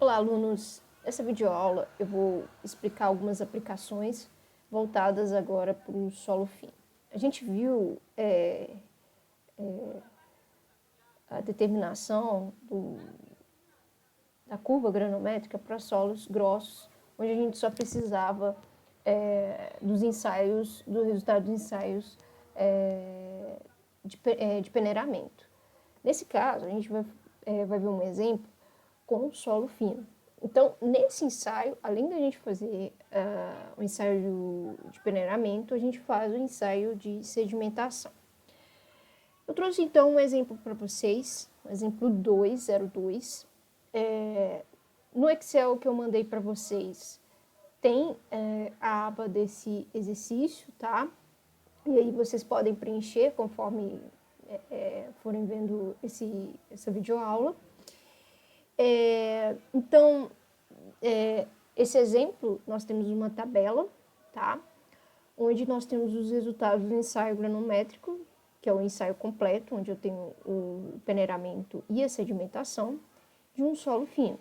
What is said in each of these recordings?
Olá, alunos! Nessa videoaula eu vou explicar algumas aplicações voltadas agora para o solo fino. A gente viu a determinação da curva granométrica para solos grossos, onde a gente só precisava dos ensaios, do resultado dos ensaios de peneiramento. Nesse caso, a gente vai ver um exemplo com solo fino. Então, nesse ensaio, além da gente fazer o ensaio de peneiramento, a gente faz o ensaio de sedimentação. Eu trouxe, então, um exemplo para vocês, um exemplo 202. No Excel que eu mandei para vocês, tem a aba desse exercício, tá? E aí vocês podem preencher conforme forem vendo essa videoaula. Então, esse exemplo, nós temos uma tabela, tá? Onde nós temos os resultados do ensaio granométrico, que é o ensaio completo, onde eu tenho o peneiramento e a sedimentação de um solo fino.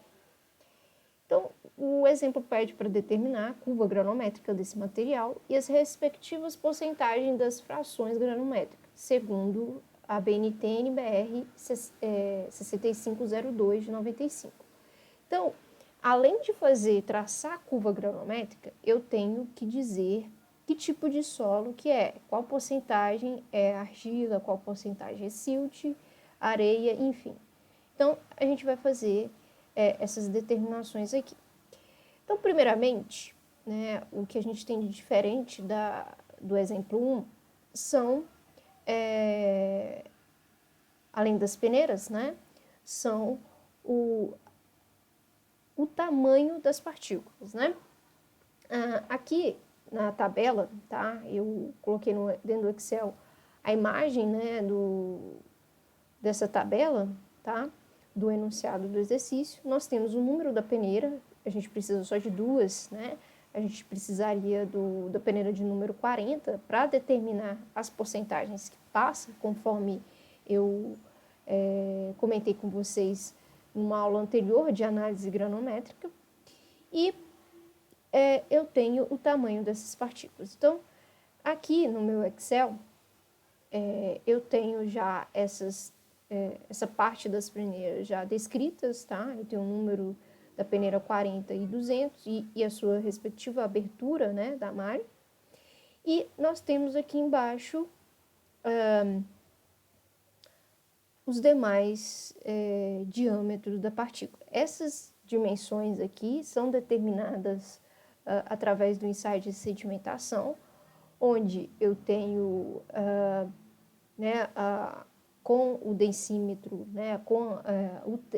Então, o exemplo pede para determinar a curva granométrica desse material e as respectivas porcentagens das frações granométricas, segundo a BNT-NBR 6502 de 95. Então, além de traçar a curva granométrica, eu tenho que dizer que tipo de solo que é, qual porcentagem é argila, qual porcentagem é silt, areia, enfim. Então, a gente vai fazer essas determinações aqui. Então, primeiramente, né, o que a gente tem de diferente do exemplo 1 são, além das peneiras, né, são o tamanho das partículas, né? Aqui na tabela, tá? Eu coloquei dentro do Excel a imagem, né, dessa tabela, tá? Do enunciado do exercício. Nós temos o número da peneira, a gente precisa só de duas, né? A gente precisaria da peneira de número 40 para determinar as porcentagens que passa, conforme eu comentei com vocês numa aula anterior de análise granométrica. E eu tenho o tamanho dessas partículas. Então, aqui no meu Excel, eu tenho já essa parte das peneiras já descritas, tá? Eu tenho o número da peneira 40 e 200 e a sua respectiva abertura, né, da malha. E nós temos aqui embaixo os demais diâmetros da partícula. Essas dimensões aqui são determinadas através do ensaio de sedimentação, onde eu tenho com o densímetro, né, com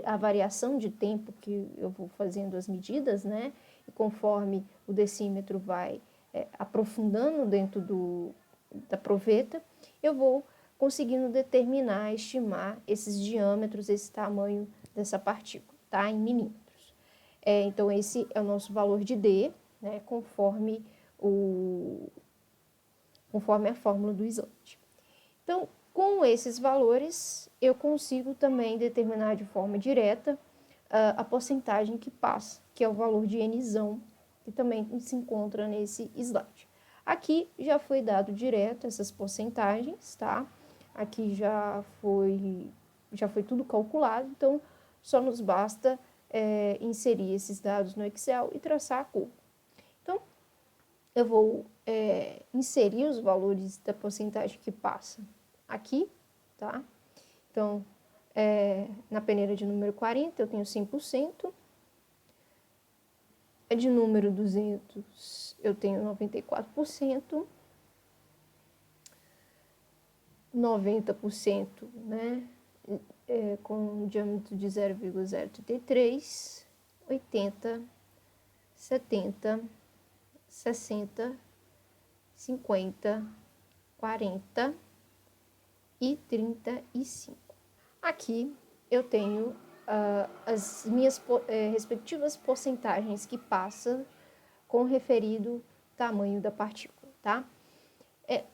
a variação de tempo que eu vou fazendo as medidas, né, e conforme o densímetro vai aprofundando dentro da proveta, eu vou conseguindo determinar, estimar esses diâmetros, esse tamanho dessa partícula, tá, em milímetros. Então, esse é o nosso valor de D, né, conforme a fórmula do slide. Então, com esses valores, eu consigo também determinar de forma direta a porcentagem que passa, que é o valor de Nzão, que também se encontra nesse slide. Aqui já foi dado direto essas porcentagens, tá? Aqui já foi tudo calculado, então só nos basta inserir esses dados no Excel e traçar a curva. Então, eu vou inserir os valores da porcentagem que passa aqui, tá? Então, na peneira de número 40, eu tenho 100%. A de número 200, eu tenho 94%. 90%, né? Com um diâmetro de 0,033, 80, 70, 60, 50, 40 e 35. Aqui eu tenho as minhas respectivas porcentagens que passam com o referido tamanho da partícula, tá?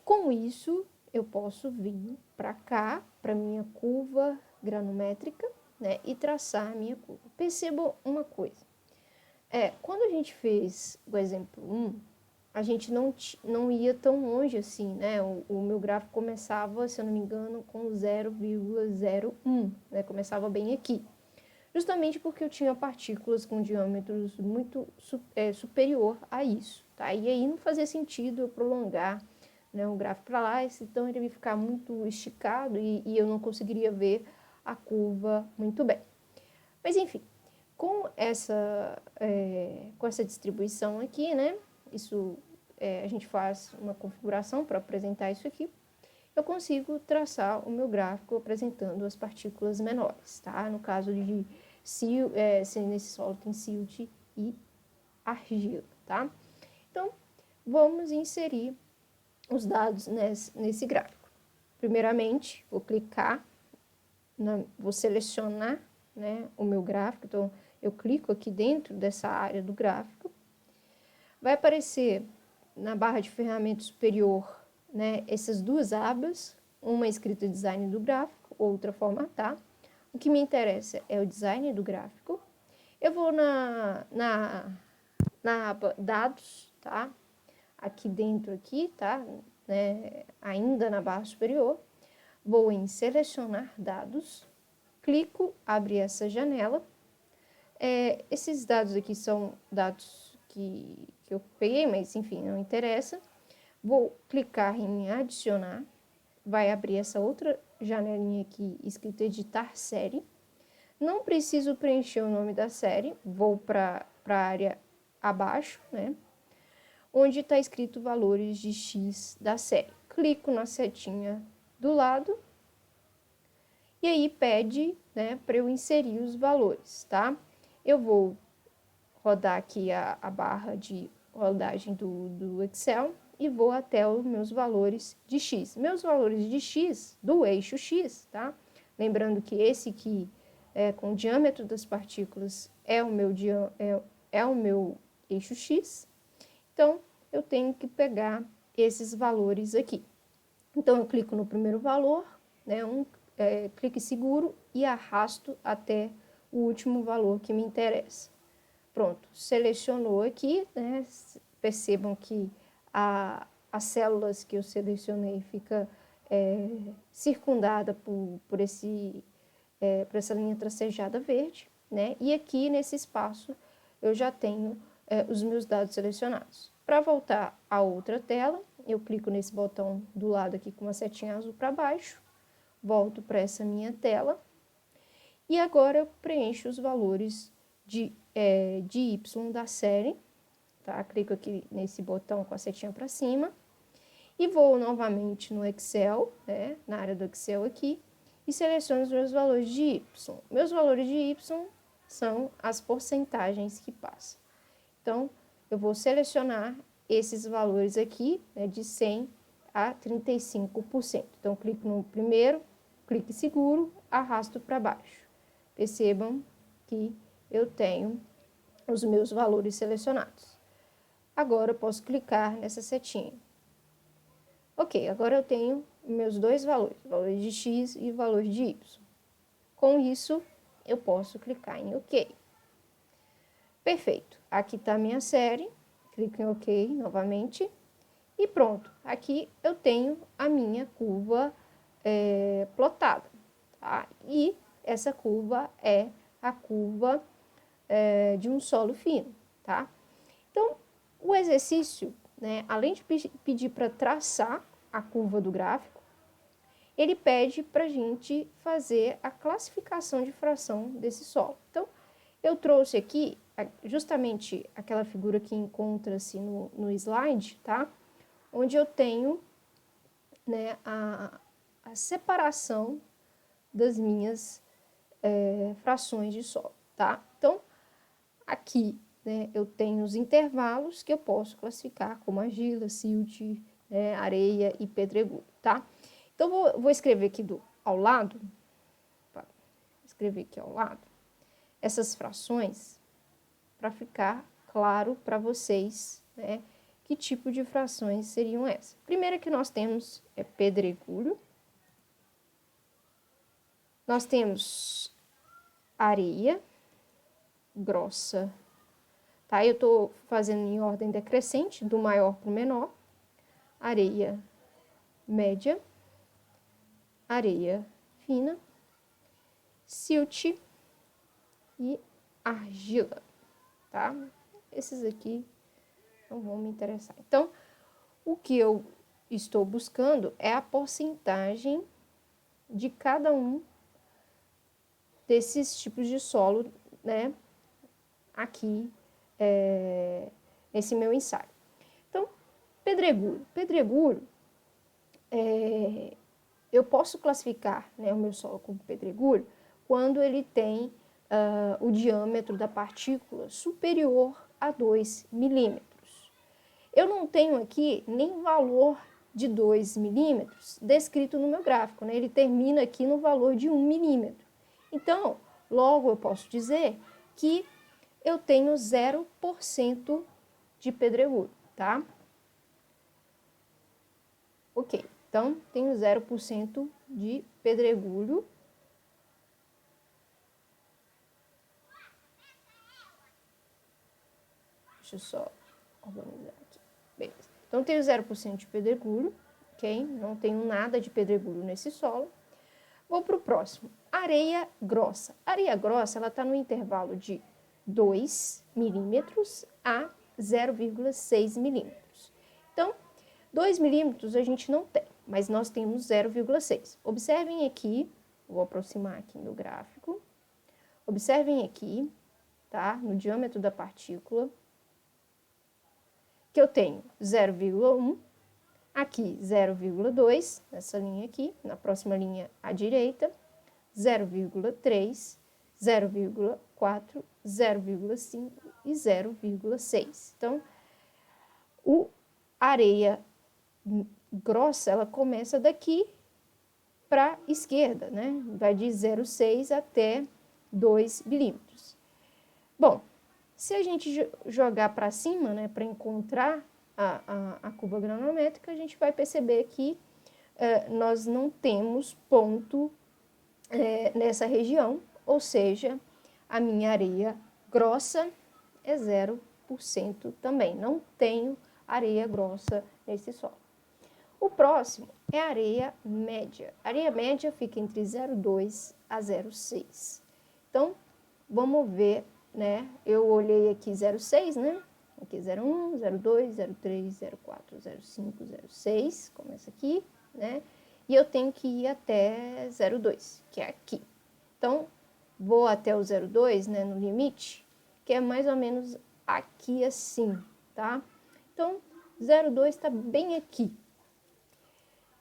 Com isso, eu posso vir para cá, para minha curva granométrica, né, e traçar a minha curva. Percebam uma coisa. Quando a gente fez o exemplo 1, a gente não ia tão longe assim, né? O meu gráfico começava, se eu não me engano, com 0,01, né? Começava bem aqui. Justamente porque eu tinha partículas com diâmetros muito superior a isso, tá? E aí não fazia sentido eu prolongar, né, o gráfico para lá, então ele ia ficar muito esticado e eu não conseguiria ver a curva muito bem. Mas enfim, com essa distribuição aqui, né, a gente faz uma configuração para apresentar isso aqui, eu consigo traçar o meu gráfico apresentando as partículas menores, tá? No caso de se nesse solo tem silt e argila, tá? Então, vamos inserir os dados nesse gráfico. Primeiramente, vou selecionar, né, o meu gráfico, então eu clico aqui dentro dessa área do gráfico, vai aparecer na barra de ferramentas superior, né, essas duas abas, uma escrita design do gráfico, outra formatar. O que me interessa é o design do gráfico. Eu vou na aba dados, tá? Aqui dentro aqui, tá? Né, ainda na barra superior, vou em selecionar dados, clico, abre essa janela. Esses dados aqui são dados que eu peguei, mas enfim, não interessa. Vou clicar em adicionar, vai abrir essa outra janelinha aqui escrita editar série. Não preciso preencher o nome da série, vou para a área abaixo, né? Onde está escrito valores de X da série. Clico na setinha do lado e aí pede, né, para eu inserir os valores, tá? Eu vou rodar aqui a barra de rodagem do Excel e vou até os meus valores de X. Meus valores de X, do eixo X, tá? Lembrando que esse aqui, com o diâmetro das partículas, é o meu eixo X. Então, eu tenho que pegar esses valores aqui. Então, eu clico no primeiro valor, né, clique seguro e arrasto até o último valor que me interessa. Pronto, selecionou aqui, né? Percebam que as células que eu selecionei fica circundada por essa linha tracejada verde, né? E aqui nesse espaço eu já tenho os meus dados selecionados. Para voltar a outra tela, eu clico nesse botão do lado aqui com uma setinha azul para baixo, volto para essa minha tela e agora eu preencho os valores de Y da série, tá? Clico aqui nesse botão com a setinha para cima e vou novamente no Excel, né? Na área do Excel aqui, e seleciono os meus valores de Y. Meus valores de Y são as porcentagens que passam. Então, eu vou selecionar esses valores aqui, né, de 100 a 35%. Então, clico no primeiro, clique seguro, arrasto para baixo. Percebam que eu tenho os meus valores selecionados. Agora eu posso clicar nessa setinha. Ok, agora eu tenho meus dois valores, valores de X e valores de Y. Com isso, eu posso clicar em OK. Perfeito, aqui está a minha série, clico em OK novamente e pronto. Aqui eu tenho a minha curva plotada, tá? E essa curva é a curva de um solo fino, tá? Então, o exercício, né, além de pedir para traçar a curva do gráfico, ele pede para a gente fazer a classificação de fração desse solo. Então, eu trouxe aqui justamente aquela figura que encontra-se no slide, tá? Onde eu tenho, né, a separação das minhas frações de solo, tá? Então, aqui, né, eu tenho os intervalos que eu posso classificar como argila, silt, né, areia e pedregulho, tá? Então, vou escrever aqui ao lado, essas frações para ficar claro para vocês, né, que tipo de frações seriam essas. Primeira que nós temos é pedregulho. Nós temos areia grossa, tá? Eu tô fazendo em ordem decrescente, do maior para o menor. Areia média, areia fina, silt e argila, tá? Esses aqui não vão me interessar. Então, o que eu estou buscando é a porcentagem de cada um desses tipos de solo, né, aqui nesse meu ensaio. Então, pedregulho. Pedregulho, eu posso classificar, né, o meu solo como pedregulho quando ele tem o diâmetro da partícula superior a 2 milímetros. Eu não tenho aqui nem valor de 2 milímetros descrito no meu gráfico, né? Ele termina aqui no valor de 1 milímetro. Então, logo eu posso dizer que eu tenho 0% de pedregulho, tá? Ok, então tenho 0% de pedregulho. Deixa eu só organizar aqui. Beleza. Então, tenho 0% de pedregulho, ok? Não tenho nada de pedregulho nesse solo. Vou para o próximo. Areia grossa. Areia grossa, ela está no intervalo de 2 milímetros a 0,6 milímetros. Então, 2 milímetros a gente não tem, mas nós temos 0,6. Observem aqui, vou aproximar aqui no gráfico. Observem aqui, tá? No diâmetro da partícula, que eu tenho 0,1, aqui 0,2, nessa linha aqui, na próxima linha à direita, 0,3, 0,4, 0,5 e 0,6. Então, a areia grossa, ela começa daqui para a esquerda, né? Vai de 0,6 até 2 milímetros. Bom, se a gente jogar para cima, né, para encontrar a curva granométrica, a gente vai perceber que nós não temos ponto nessa região, ou seja, a minha areia grossa é 0% também. Não tenho areia grossa nesse solo. O próximo é a areia média. A areia média fica entre 0,2 a 0,6. Então, vamos ver, né? Eu olhei aqui 0,6, né? Aqui 0,1, 0,2, 0,3, 0,4, 0,5, 0,6, começa aqui, né? E eu tenho que ir até 0,2, que é aqui. Então, vou até o 0,2, né, no limite, que é mais ou menos aqui assim, tá? Então, 0,2 está bem aqui.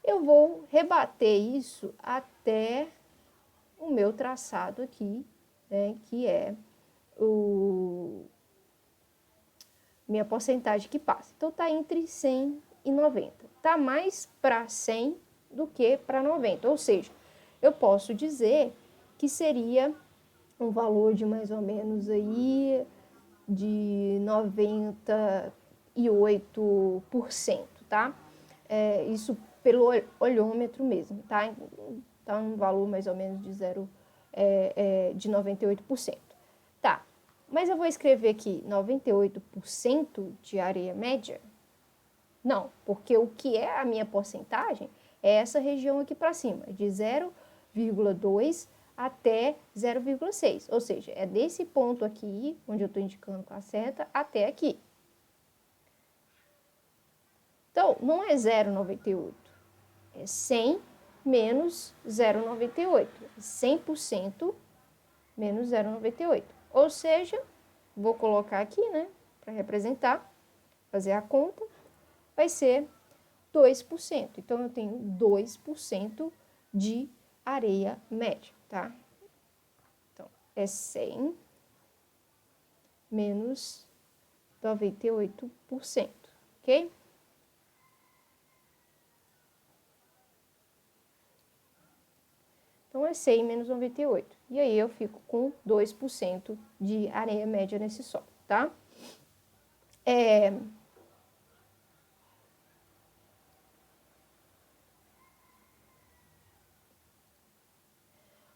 Eu vou rebater isso até o meu traçado aqui, né, que é minha porcentagem que passa. Então, está entre 100 e 90. Está mais para 100 do que para 90. Ou seja, eu posso dizer que seria um valor de mais ou menos aí de 98%, tá? Isso pelo olhômetro mesmo, tá? Tá um valor mais ou menos de de 98%. Tá, mas eu vou escrever aqui 98% de areia média? Não, porque o que é a minha porcentagem é essa região aqui para cima, de 0,2 até 0,6, ou seja, é desse ponto aqui, onde eu estou indicando com a seta, até aqui. Então, não é 0,98, é 100 menos 0,98, 100% menos 0,98. Ou seja, vou colocar aqui, né, para representar, fazer a conta, vai ser 2%. Então, eu tenho 2% de areia média, tá? Então, é 100 menos 98%, ok? Então, é 100 menos 98. E aí, eu fico com 2% de areia média nesse solo, tá?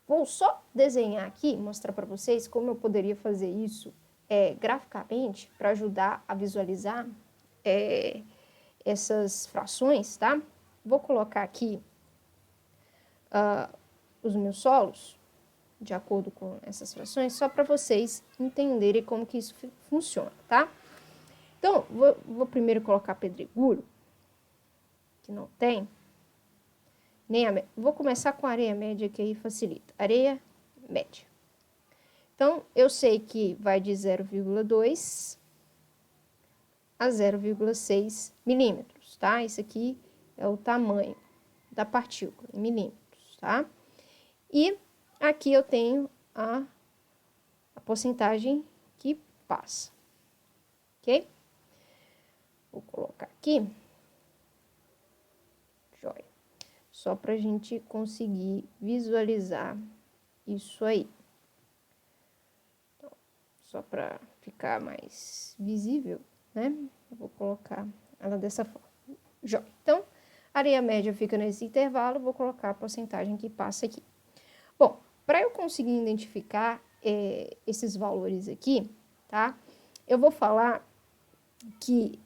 vou só desenhar aqui, mostrar para vocês como eu poderia fazer isso graficamente para ajudar a visualizar essas frações, tá? Vou colocar aqui os meus solos, de acordo com essas frações, só para vocês entenderem como que isso funciona, tá? Então, vou primeiro colocar pedregulho, que não tem, vou começar com areia média, que aí facilita. Areia média. Então, eu sei que vai de 0,2 a 0,6 milímetros, tá? Isso aqui é o tamanho da partícula, em milímetros, tá? E aqui eu tenho a porcentagem que passa, ok? Vou colocar aqui, joia, só para a gente conseguir visualizar isso aí. Então, só para ficar mais visível, né? Eu vou colocar ela dessa forma, joia. Então, areia média fica nesse intervalo, vou colocar a porcentagem que passa aqui. Bom, para eu conseguir identificar esses valores aqui, tá? Eu vou falar que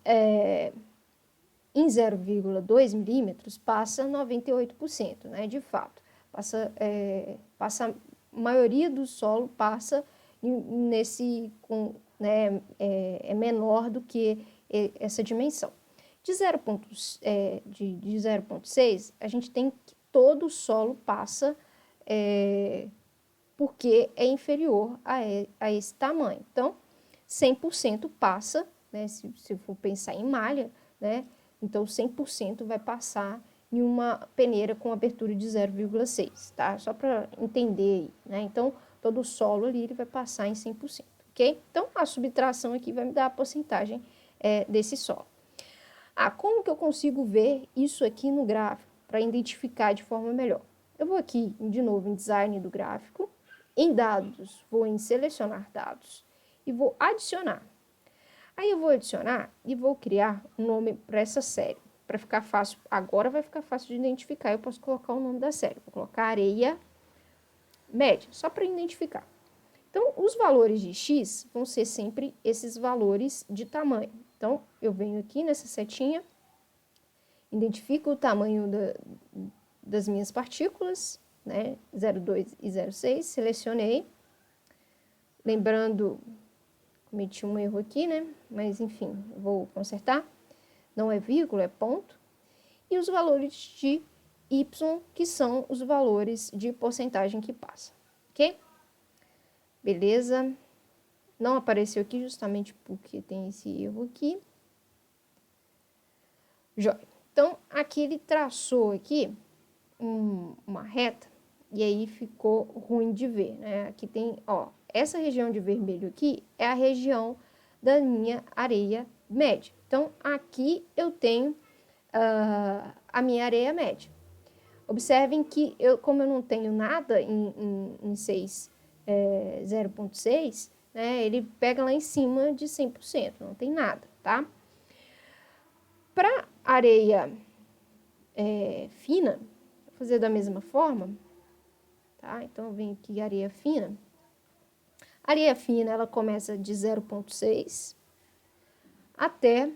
em 0,2 milímetros passa 98%, né? De fato, passa a maioria do solo passa né? É menor do que essa dimensão. De 0,6, a gente tem que todo o solo passa porque é inferior a esse tamanho. Então, 100% passa, né, se for pensar em malha, né, então 100% vai passar em uma peneira com abertura de 0,6, tá? Só para entender aí, né? Então, todo o solo ali ele vai passar em 100%, ok? Então, a subtração aqui vai me dar a porcentagem desse solo. Como que eu consigo ver isso aqui no gráfico para identificar de forma melhor? Eu vou aqui, de novo, em design do gráfico, em dados, vou em selecionar dados e vou adicionar. Aí eu vou adicionar e vou criar um nome para essa série, para ficar fácil. Agora vai ficar fácil de identificar, eu posso colocar o nome da série. Vou colocar areia média, só para identificar. Então, os valores de x vão ser sempre esses valores de tamanho. Então, eu venho aqui nessa setinha, identifico o tamanho das minhas partículas, né, 0,2 e 0,6, selecionei. Lembrando, cometi um erro aqui, né, mas enfim, vou consertar. Não é vírgula, é ponto. E os valores de y, que são os valores de porcentagem que passa, ok? Beleza. Não apareceu aqui justamente porque tem esse erro aqui. Joia. Então, aqui ele traçou aqui uma reta e aí ficou ruim de ver, né? Aqui tem, ó, essa região de vermelho aqui é a região da minha areia média. Então, aqui eu tenho a minha areia média. Observem que, como eu não tenho nada em 0,6, né, ele pega lá em cima de 100%, não tem nada, tá? Para areia fina, vou fazer da mesma forma, tá? Então, eu venho aqui areia fina. Areia fina, ela começa de 0,6 até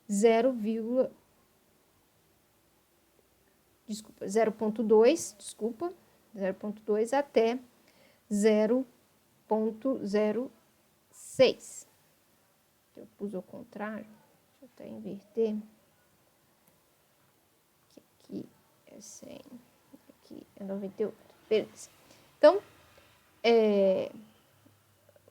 0,2, até 0,06. Eu pus ao contrário, deixa eu até inverter. Aqui é 100, aqui é 98, beleza. Então,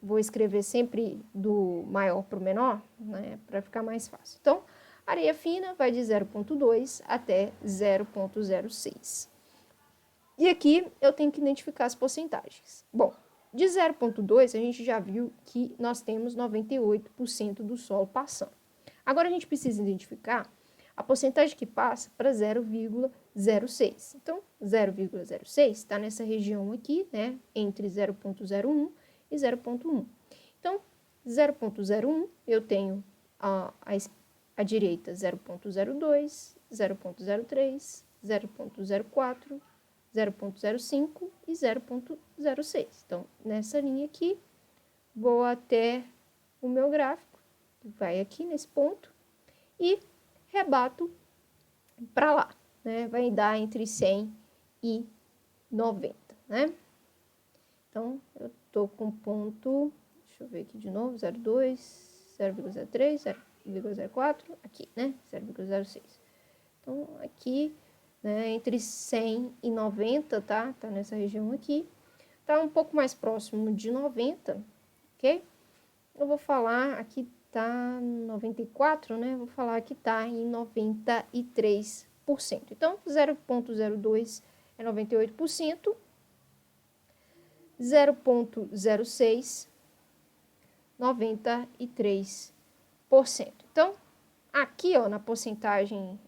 vou escrever sempre do maior para o menor, né, para ficar mais fácil. Então, areia fina vai de 0,2 até 0,06. E aqui eu tenho que identificar as porcentagens. Bom, de 0,2 a gente já viu que nós temos 98% do solo passando. Agora a gente precisa identificar a porcentagem que passa para 0,06. Então, 0,06 está nessa região aqui, né, entre 0,01 e 0,1. Então, 0,01 eu tenho à direita 0,02, 0,03, 0,04, 0,05 e 0,06. Então, nessa linha aqui, vou até o meu gráfico, vai aqui nesse ponto, e rebato para lá, né? Vai dar entre 100 e 90, né? Então, eu tô com ponto, deixa eu ver aqui de novo, 0,2, 0,03, 0,04, aqui, né? 0,06. Então, aqui, né, entre 100 e 90, tá? Tá nessa região aqui. Tá um pouco mais próximo de 90, ok? Eu vou falar, aqui tá 94, né? Vou falar que tá em 93%. Então, 0,02 é 98%, 0,06, 93%. Então, aqui, ó, na porcentagem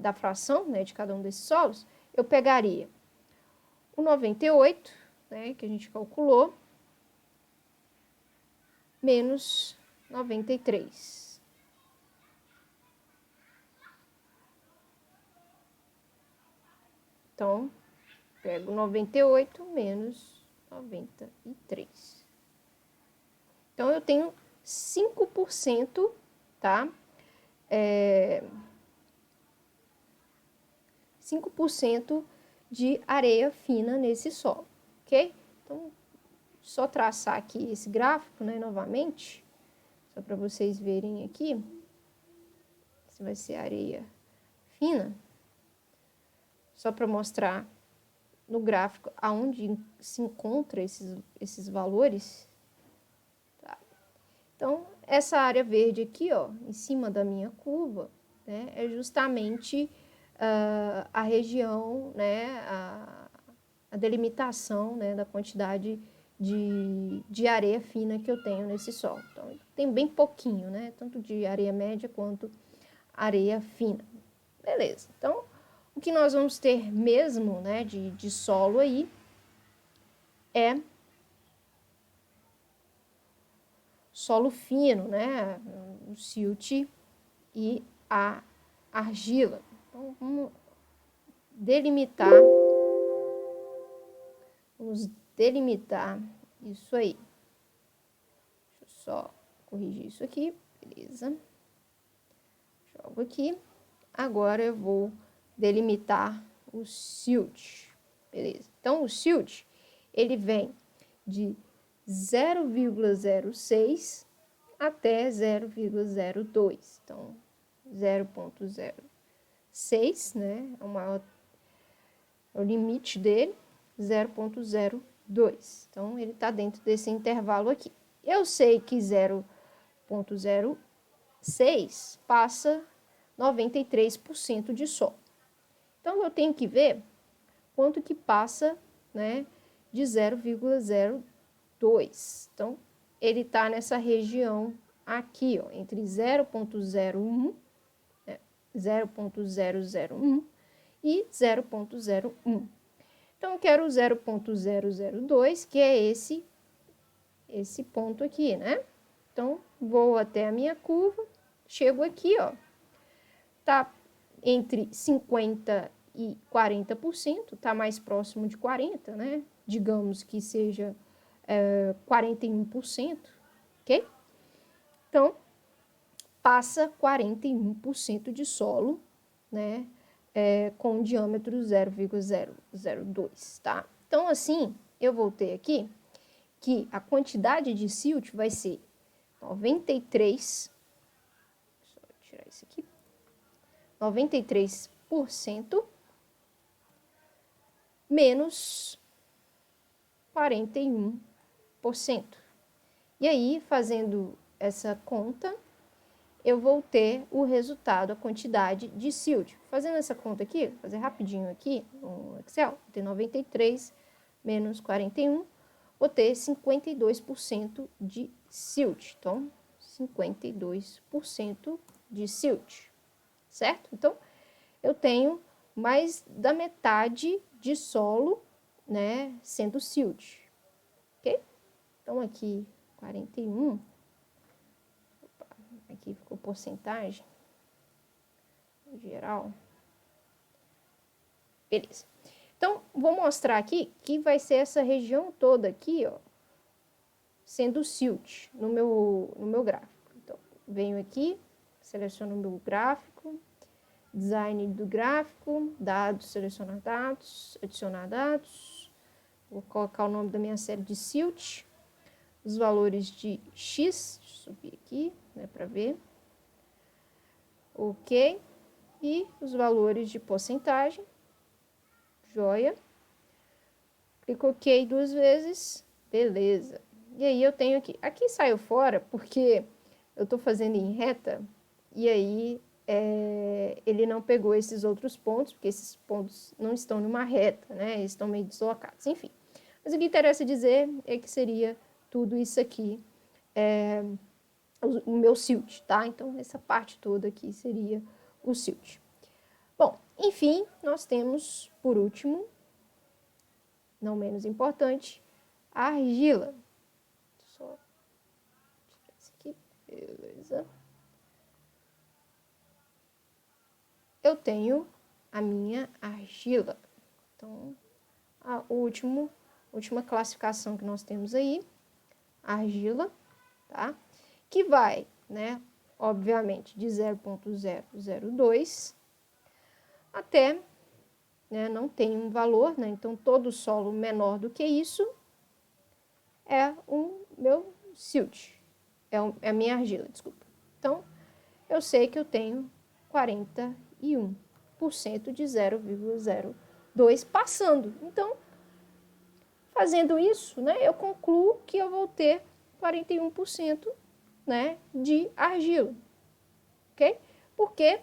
da fração, né, de cada um desses solos, eu pegaria o 98, né, que a gente calculou, menos 93. Então, pego 98 menos 93. Então, eu tenho 5%, tá? 5% de areia fina nesse solo, ok? Então, só traçar aqui esse gráfico, né, novamente, só para vocês verem aqui. Esse vai ser areia fina. Só para mostrar no gráfico aonde se encontra esses valores. Tá? Então, essa área verde aqui, ó, em cima da minha curva, né, é justamente a região, né, a delimitação, né, da quantidade de areia fina que eu tenho nesse solo. Então, tem bem pouquinho, né, tanto de areia média quanto areia fina. Beleza, então, o que nós vamos ter mesmo, né, de solo aí é solo fino, né, o silt e a argila. Então, vamos delimitar isso aí. Deixa eu só corrigir isso aqui, beleza. Jogo aqui. Agora eu vou delimitar o silt, beleza. Então, o silt, ele vem de 0,06 até 0,02. Então, 0,06, né, é o limite dele, 0,02. Então, ele está dentro desse intervalo aqui. Eu sei que 0,06 passa 93% de sol. Então, eu tenho que ver quanto que passa, né, de 0,02. Então, ele está nessa região aqui, ó, entre 0,01, né, 0,001 e 0,01. Então, eu quero 0,002, que é esse ponto aqui, né? Então, vou até a minha curva, chego aqui, ó, tá entre 50% e 40%, tá mais próximo de 40%, né? Digamos que seja 41%, ok? Então, passa 41% de solo, né? Com diâmetro 0,002, tá? Então, assim, eu vou ter aqui que a quantidade de silt vai ser 93, deixa eu tirar isso aqui, 93% menos 41%. E aí, fazendo essa conta, eu vou ter o resultado, a quantidade de silt. Fazendo essa conta aqui, vou fazer rapidinho aqui no Excel, vou ter 93 menos 41, vou ter 52% de silt. Então, 52% de silt, certo? Então, eu tenho mais da metade de solo, né, sendo silt, ok? Então, aqui, 41, aqui ficou porcentagem, geral, Beleza. Então, vou mostrar aqui que vai ser essa região toda aqui, ó, sendo silt no meu gráfico. Então, venho aqui, seleciono o meu gráfico, design do gráfico, dados, selecionar dados, adicionar dados. Vou colocar o nome da minha série de silt, os valores de X, deixa eu subir aqui, né, para ver. Ok. E os valores de porcentagem. Joia. Clico OK 2 vezes. Beleza. E aí eu tenho aqui. Aqui saiu fora porque eu estou fazendo em reta. E aí ele não pegou esses outros pontos, porque esses pontos não estão numa reta, né? Eles estão meio deslocados. Enfim. Mas o que interessa dizer é que seria tudo isso aqui. O meu silt, tá? Então, essa parte toda aqui seria o silt. Bom, enfim, nós temos, por último, não menos importante, a argila. Só tirar isso aqui, beleza. Eu tenho a minha argila. Então, a última classificação que nós temos aí, argila, tá? Que vai, né, obviamente, de 0,002 até, né, não tem um valor, né, então todo solo menor do que isso é o meu silt, é a minha argila, desculpa. Então, eu sei que eu tenho 41% de 0,02 passando. Então, fazendo isso, né, eu concluo que eu vou ter 41%, né, de argila, ok? Porque,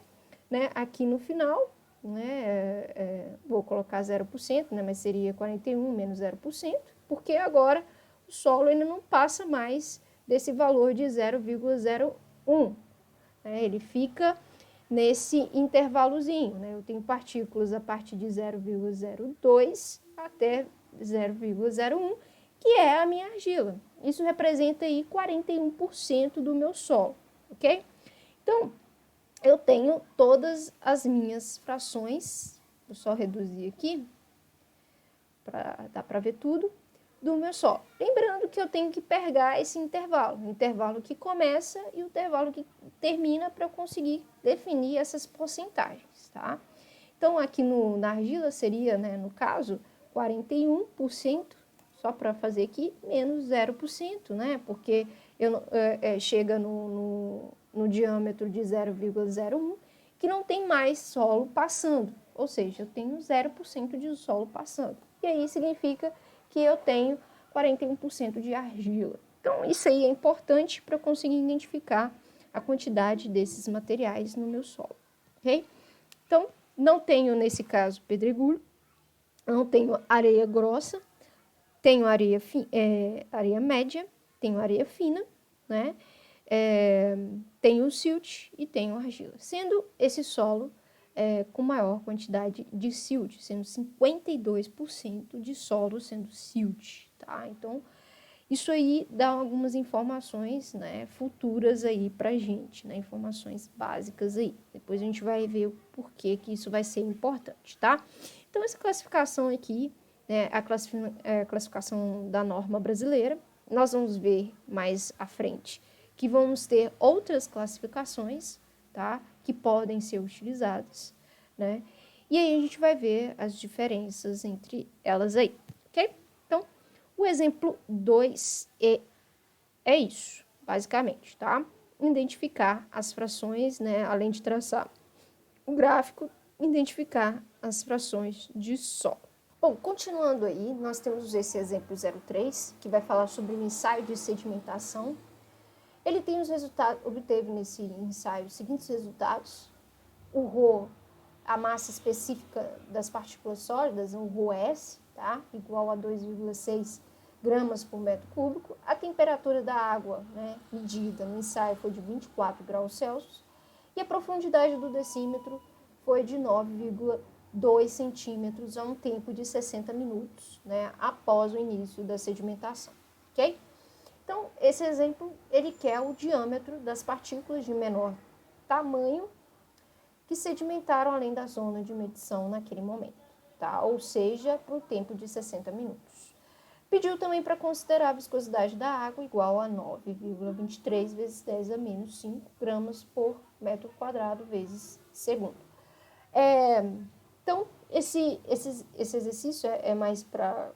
né, aqui no final, né, vou colocar 0%, né, mas seria 41 menos 0%, porque agora o solo ainda não passa mais desse valor de 0,01, né, ele fica nesse intervalozinho, né, eu tenho partículas a partir de 0,02 até 0,01, que é a minha argila. Isso representa aí 41% do meu solo, ok? Então, eu tenho todas as minhas frações, vou só reduzir aqui, para dar para ver tudo, do meu solo. Lembrando que eu tenho que pegar esse intervalo, o intervalo que começa e o intervalo que termina para eu conseguir definir essas porcentagens, tá? Então, aqui na argila seria, né, no caso, 41%, só para fazer aqui, menos 0%, né? Porque chega no diâmetro de 0,01, que não tem mais solo passando, ou seja, eu tenho 0% de solo passando. E aí significa que eu tenho 41% de argila. Então, isso aí é importante para eu conseguir identificar a quantidade desses materiais no meu solo, ok? Então, não tenho, nesse caso, pedregulho, não tenho areia grossa, tenho areia média, tenho areia fina, né? Tenho silt e tenho argila, sendo esse solo com maior quantidade de silt, sendo 52% de solo sendo silt, tá? Então, isso aí dá algumas informações, né, futuras aí pra gente, né, informações básicas aí. Depois a gente vai ver o porquê que isso vai ser importante, tá? Então, essa classificação aqui, né, a classificação da norma brasileira, nós vamos ver mais à frente que vamos ter outras classificações, tá, que podem ser utilizadas, né? E aí a gente vai ver as diferenças entre elas aí, ok? Então, o exemplo 2 é isso, basicamente, tá? Identificar as frações, né? Além de traçar o gráfico, identificar as frações de solo. Bom, continuando aí, nós temos esse exemplo 03, que vai falar sobre o ensaio de sedimentação. Ele tem os resultados, obteve nesse ensaio os seguintes resultados. O Rho, a massa específica das partículas sólidas, o Rho-S, tá? Igual a 2,6 gramas por metro cúbico. A temperatura da água, né, medida no ensaio foi de 24 graus Celsius. E a profundidade do decímetro foi de 9,2 centímetros a um tempo de 60 minutos, né, após o início da sedimentação, ok? Então, esse exemplo, ele quer o diâmetro das partículas de menor tamanho que sedimentaram além da zona de medição naquele momento, tá? Ou seja, para o tempo de 60 minutos. Pediu também para considerar a viscosidade da água igual a 9,23 vezes 10 a menos 5 gramas por metro quadrado vezes segundo. Então, esse exercício é mais para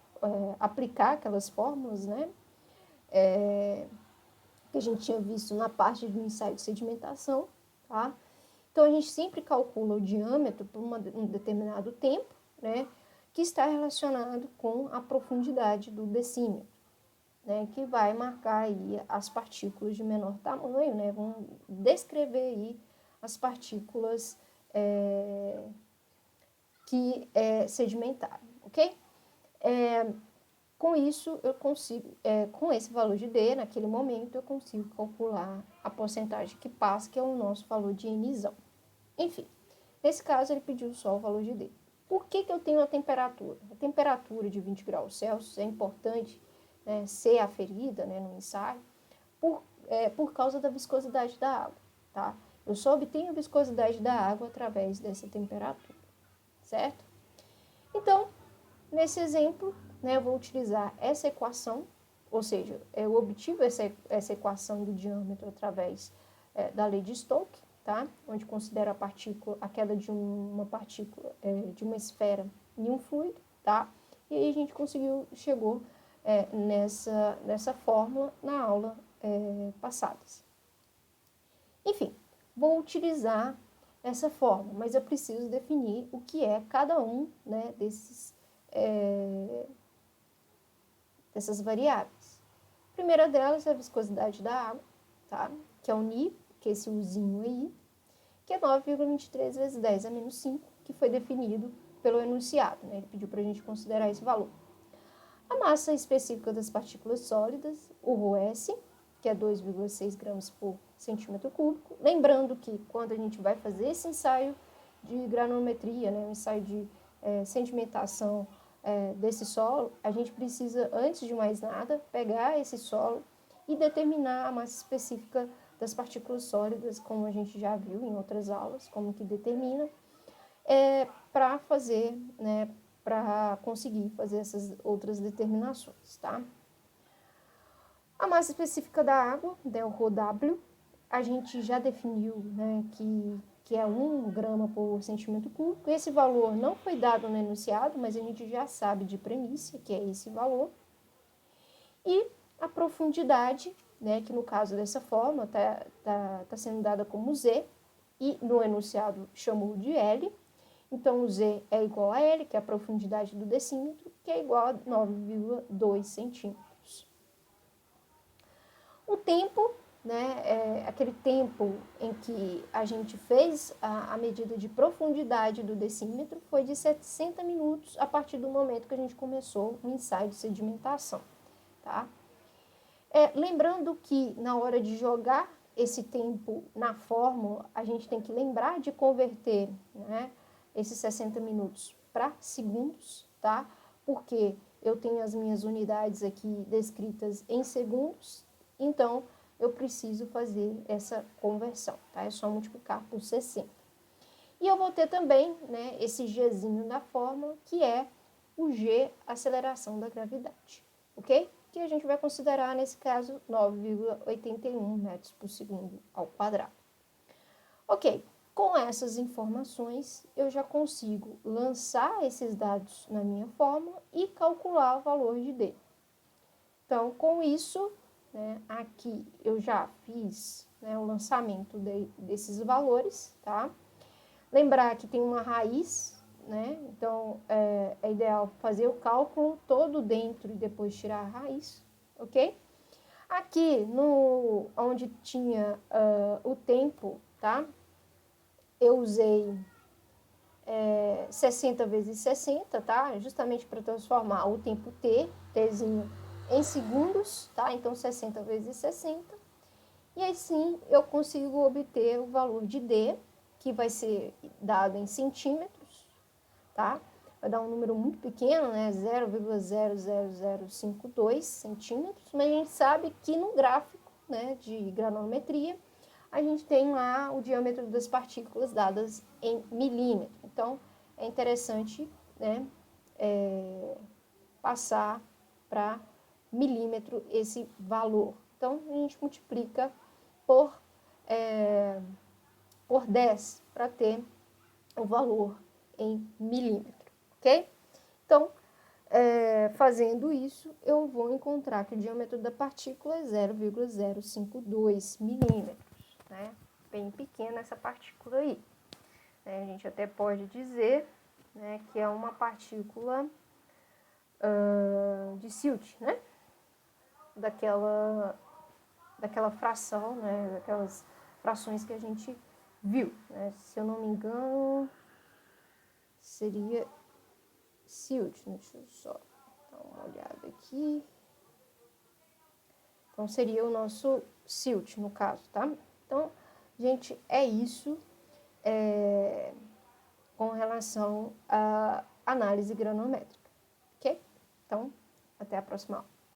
aplicar aquelas fórmulas, né? Que a gente tinha visto na parte do ensaio de sedimentação, tá? Então, a gente sempre calcula o diâmetro por um determinado tempo, né? Que está relacionado com a profundidade do decímetro, né? Que vai marcar aí as partículas de menor tamanho, né? Vão descrever aí as partículas que sedimentaram, ok? Com isso, eu consigo, com esse valor de D, naquele momento, eu consigo calcular a porcentagem que passa, que é o nosso valor de emisão. Enfim, nesse caso, ele pediu só o valor de D. Por que eu tenho a temperatura? A temperatura de 20 graus Celsius é importante, né, ser aferida, né, no ensaio, por causa da viscosidade da água, tá? Eu só obtenho a viscosidade da água através dessa temperatura, certo? Então, nesse exemplo, né, eu vou utilizar essa equação, ou seja, eu obtive essa equação do diâmetro através da lei de Stokes, tá? Onde considera a queda de uma partícula, de uma esfera em um fluido, tá? E aí a gente chegou nessa fórmula na aula passadas. Enfim, vou utilizar essa fórmula, mas eu preciso definir o que é cada um, né, dessas variáveis. A primeira delas é a viscosidade da água, tá? Que é o Ni, que é esse Uzinho aí, que é 9,23 vezes 10 a menos 5, que foi definido pelo enunciado, né? Ele pediu para a gente considerar esse valor. A massa específica das partículas sólidas, o ρS, que é 2,6 gramas por centímetro cúbico. Lembrando que quando a gente vai fazer esse ensaio de granometria, né, um ensaio de sedimentação desse solo, a gente precisa, antes de mais nada, pegar esse solo e determinar a massa específica das partículas sólidas, como a gente já viu em outras aulas, como que determina, para fazer, né, para conseguir fazer essas outras determinações, tá? A massa específica da água, ΔρW, a gente já definiu, né, que é 1 grama por centímetro cúbico. Esse valor não foi dado no enunciado, mas a gente já sabe de premissa que é esse valor. E a profundidade, né, que no caso dessa forma tá sendo dada como Z, e no enunciado chamou de L. Então, o Z é igual a L, que é a profundidade do decímetro, que é igual a 9,2 centímetros. O tempo, né, aquele tempo em que a gente fez a medida de profundidade do decímetro foi de 60 minutos a partir do momento que a gente começou o ensaio de sedimentação, tá? Lembrando que na hora de jogar esse tempo na fórmula, a gente tem que lembrar de converter, né, esses 60 minutos para segundos, tá? Porque eu tenho as minhas unidades aqui descritas em segundos, então eu preciso fazer essa conversão, tá? É só multiplicar por 60. E eu vou ter também, né, esse Gzinho da fórmula, que é o G, aceleração da gravidade, ok? Que a gente vai considerar, nesse caso, 9,81 metros por segundo ao quadrado. Ok, com essas informações, eu já consigo lançar esses dados na minha fórmula e calcular o valor de D. Então, com isso, né, aqui eu já fiz, né, o lançamento desses valores, tá? Lembrar que tem uma raiz, né? Então, é ideal fazer o cálculo todo dentro e depois tirar a raiz, ok? Aqui, onde tinha o tempo, tá? Eu usei 60 vezes 60, tá? Justamente para transformar o tempo T, Tzinho, em segundos, tá? Então, 60 vezes 60. E assim, eu consigo obter o valor de D, que vai ser dado em centímetros, tá? Vai dar um número muito pequeno, né? 0,00052 centímetros, mas a gente sabe que no gráfico, né, de granometria, a gente tem lá o diâmetro das partículas dadas em milímetro. Então, é interessante, né, passar para milímetro esse valor. Então, a gente multiplica por 10 para ter o valor em milímetro, ok? Então, fazendo isso, eu vou encontrar que o diâmetro da partícula é 0,052 milímetros, né? Bem pequena essa partícula aí. A gente até pode dizer, né, que é uma partícula de Silt, né? Daquela fração, né? Daquelas frações que a gente viu, né? Se eu não me engano, seria Silt. Deixa eu só dar uma olhada aqui. Então, seria o nosso Silt, no caso, tá? Então, gente, é isso com relação à análise granométrica, ok? Então, até a próxima aula.